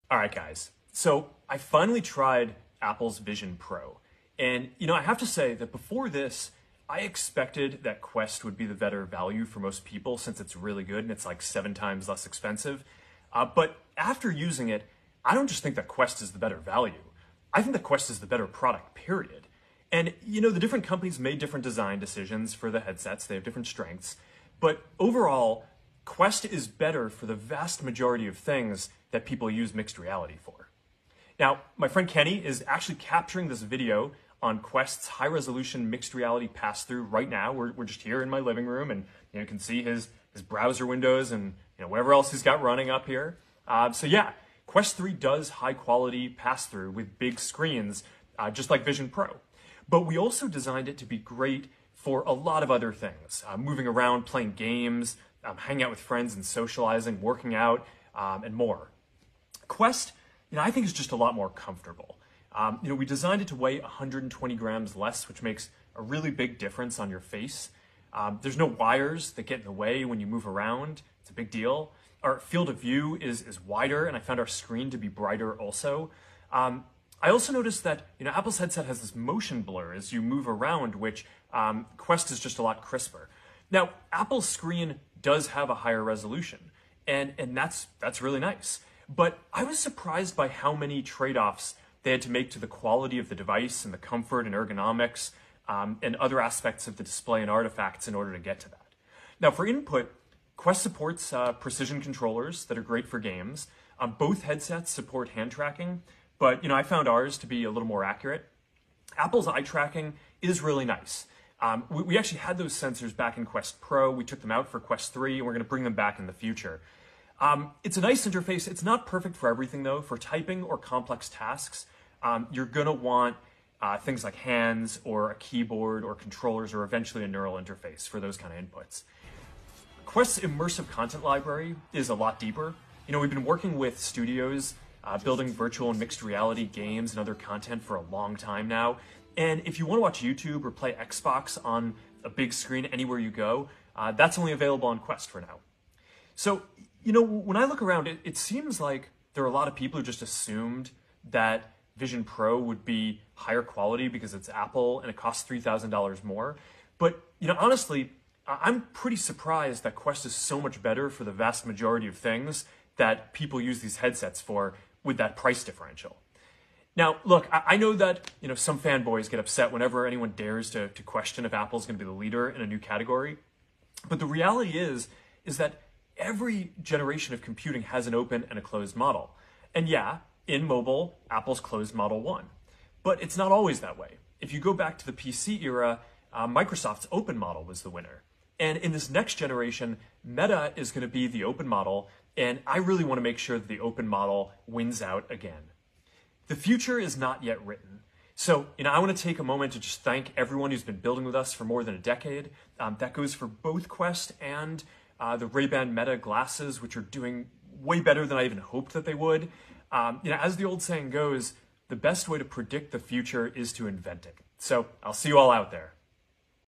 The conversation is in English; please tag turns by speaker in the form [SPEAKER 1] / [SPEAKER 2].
[SPEAKER 1] All right, guys. So I finally tried Apple's Vision Pro. And, I have to say that before this, I expected that Quest would be the better value for most people since it's really good and it's like 7 times less expensive. But after using it, I don't just think that Quest is the better value. I think that Quest is the better product, period. And, the different companies made different design decisions for the headsets. They have different strengths. But overall, Quest is better for the vast majority of things that people use mixed reality for. Now, my friend Kenny is actually capturing this video on Quest's high-resolution mixed reality pass-through right now. We're just here in my living room, and you can see his browser windows and whatever else he's got running up here. So yeah, Quest 3 does high-quality pass-through with big screens, just like Vision Pro. But we also designed it to be great for a lot of other things, moving around, playing games, hanging out with friends and socializing, working out, and more. Quest, I think is just a lot more comfortable. We designed it to weigh 120 grams less, which makes a really big difference on your face. There's no wires that get in the way when you move around. It's a big deal. Our field of view is wider, and I found our screen to be brighter also. I also noticed that Apple's headset has this motion blur as you move around, which Quest is just a lot crisper. Now, Apple's screen does have a higher resolution, and that's really nice. But I was surprised by how many trade-offs they had to make to the quality of the device and the comfort and ergonomics and other aspects of the display and artifacts in order to get to that. Now, for input, Quest supports precision controllers that are great for games. Both headsets support hand tracking, but I found ours to be a little more accurate. Apple's eye tracking is really nice. We actually had those sensors back in Quest Pro. We took them out for Quest 3, and we're going to bring them back in the future. It's a nice interface. It's not perfect for everything, though. For typing or complex tasks, you're going to want things like hands or a keyboard or controllers or eventually a neural interface for those kind of inputs. Quest's immersive content library is a lot deeper. We've been working with studios building virtual and mixed reality games and other content for a long time now. And if you want to watch YouTube or play Xbox on a big screen anywhere you go, that's only available on Quest for now. So, when I look around, it seems like there are a lot of people who just assumed that Vision Pro would be higher quality because it's Apple and it costs $3,000 more. But, honestly, I'm pretty surprised that Quest is so much better for the vast majority of things that people use these headsets for with that price differential. Now, look, I know that, some fanboys get upset whenever anyone dares to question if Apple's going to be the leader in a new category. But the reality is that every generation of computing has an open and a closed model. And yeah, in mobile, Apple's closed model won. But it's not always that way. If you go back to the PC era, Microsoft's open model was the winner. And in this next generation, Meta is going to be the open model, and I really want to make sure that the open model wins out again. The future is not yet written. So, I want to take a moment to just thank everyone who's been building with us for more than a decade. That goes for both Quest and the Ray-Ban Meta glasses, which are doing way better than I even hoped that they would. As the old saying goes, the best way to predict the future is to invent it. So I'll see you all out there.